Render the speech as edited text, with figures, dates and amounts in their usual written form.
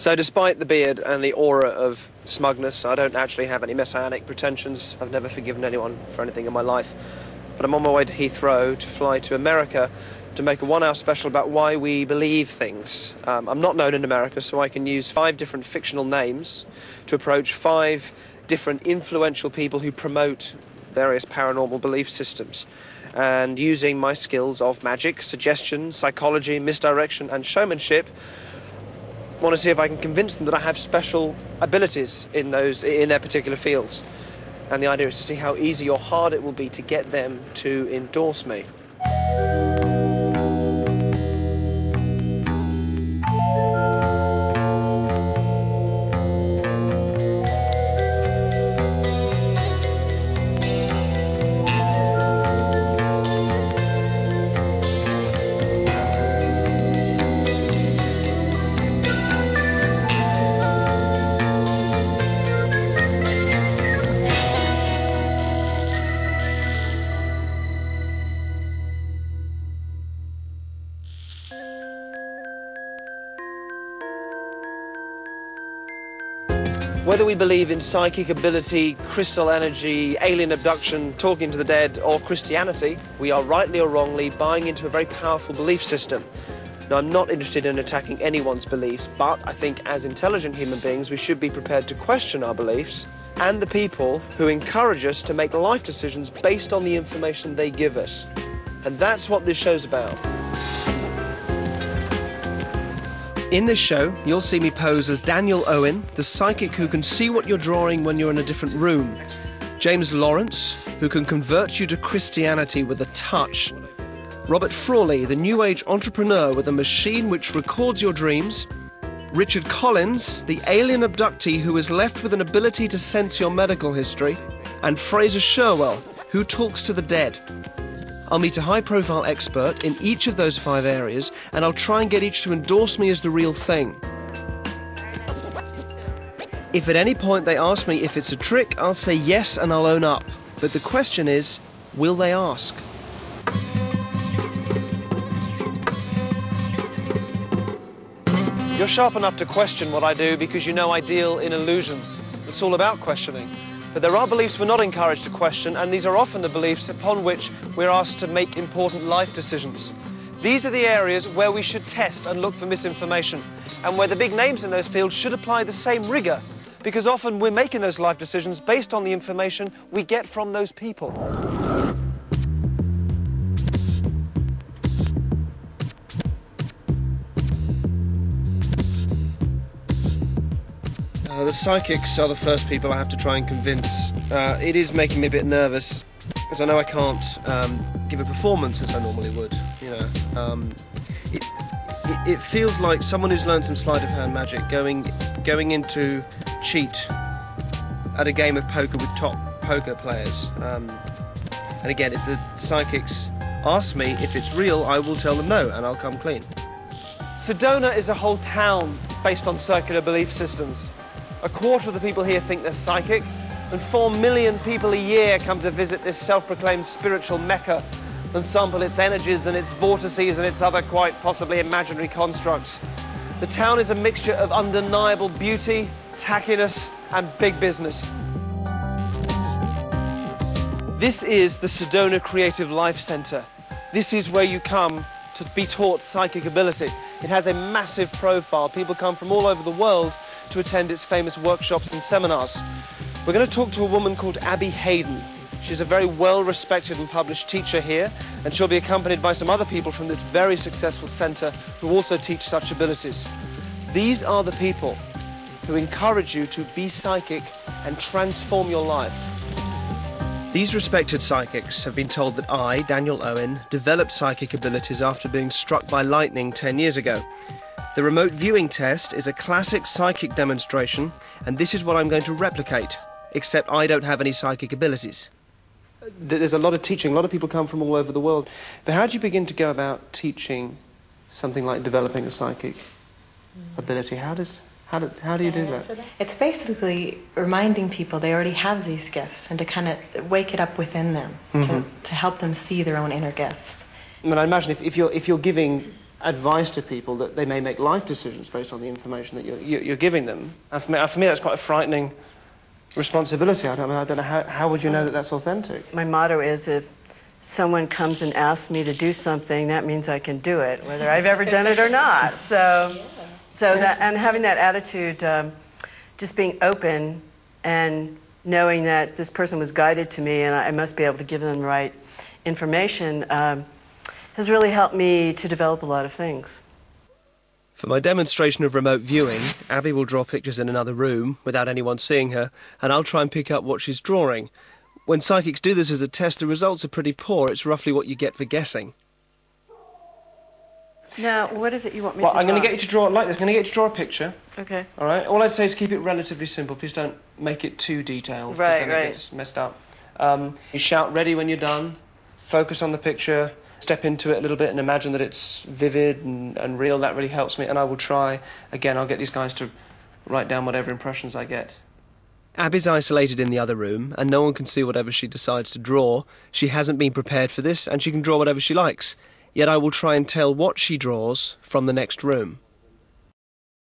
So despite the beard and the aura of smugness, I don't actually have any messianic pretensions. I've never forgiven anyone for anything in my life. But I'm on my way to Heathrow to fly to America to make a one-hour special about why we believe things. I'm not known in America, so I can use 5 different fictional names to approach 5 different influential people who promote various paranormal belief systems. And using my skills of magic, suggestion, psychology, misdirection and showmanship, I want to see if I can convince them that I have special abilities in their particular fields. And the idea is to see how easy or hard it will be to get them to endorse me. Whether we believe in psychic ability, crystal energy, alien abduction, talking to the dead, or Christianity, we are rightly or wrongly buying into a very powerful belief system. Now, I'm not interested in attacking anyone's beliefs, but I think as intelligent human beings, we should be prepared to question our beliefs and the people who encourage us to make life decisions based on the information they give us. And that's what this show's about. In this show, you'll see me pose as Daniel Owen, the psychic who can see what you're drawing when you're in a different room. James Lawrence, who can convert you to Christianity with a touch. Robert Frawley, the New Age entrepreneur with a machine which records your dreams. Richard Collins, the alien abductee who is left with an ability to sense your medical history. And Fraser Sherwell, who talks to the dead. I'll meet a high-profile expert in each of those 5 areas, and I'll try and get each to endorse me as the real thing. If at any point they ask me if it's a trick, I'll say yes and I'll own up. But the question is, will they ask? You're sharp enough to question what I do because you know I deal in illusion. It's all about questioning. But there are beliefs we're not encouraged to question, and these are often the beliefs upon which we're asked to make important life decisions. These are the areas where we should test and look for misinformation, and where the big names in those fields should apply the same rigor, because often we're making those life decisions based on the information we get from those people. The psychics are the first people I have to try and convince. It is making me a bit nervous, because I know I can't give a performance as I normally would. You know, it feels like someone who's learned some sleight of hand magic going in to cheat at a game of poker with top poker players. And again, if the psychics ask me if it's real, I will tell them no, and I'll come clean. Sedona is a whole town based on circular belief systems. 1/4 of the people here think they're psychic, and 4 million people a year come to visit this self-proclaimed spiritual mecca and sample its energies and its vortices and its other quite possibly imaginary constructs. The town is a mixture of undeniable beauty, tackiness, and big business. This is the Sedona Creative Life Centre. This is where you come to be taught psychic ability. It has a massive profile. People come from all over the world to attend its famous workshops and seminars. We're going to talk to a woman called Abby Hayden. She's a very well-respected and published teacher here, and she'll be accompanied by some other people from this very successful centre who also teach such abilities. These are the people who encourage you to be psychic and transform your life. These respected psychics have been told that I, Daniel Owen, developed psychic abilities after being struck by lightning 10 years ago. The remote viewing test is a classic psychic demonstration, and this is what I'm going to replicate, except I don't have any psychic abilities. There's a lot of teaching, a lot of people come from all over the world. But how do you begin to go about teaching something like developing a psychic ability? How do you do that? It's basically reminding people they already have these gifts and to kind of wake it up within them, to help them see their own inner gifts. I mean, I imagine if you're giving advice to people that they may make life decisions based on the information that you're giving them. And for me, that's quite a frightening responsibility. I don't know how would you know that that's authentic? My motto is, if someone comes and asks me to do something, that means I can do it, whether I've ever done it or not. And having that attitude, just being open and knowing that this person was guided to me and I must be able to give them the right information, has really helped me to develop a lot of things. For my demonstration of remote viewing, Abby will draw pictures in another room without anyone seeing her, and I'll try and pick up what she's drawing. When psychics do this as a test, the results are pretty poor. It's roughly what you get for guessing. Now, what is it you want me to draw? I'm going to get you to draw it like this. I'm going to get you to draw a picture. Okay. All right? All I'd say is keep it relatively simple. Please don't make it too detailed. Right, because then it gets messed up. You shout ready when you're done. Focus on the picture. Step into it a little bit and imagine that it's vivid and real. That really helps me. And I will try. Again, I'll get these guys to write down whatever impressions I get. Abby's isolated in the other room, and no one can see whatever she decides to draw. She hasn't been prepared for this, and she can draw whatever she likes. Yet I will try and tell what she draws from the next room.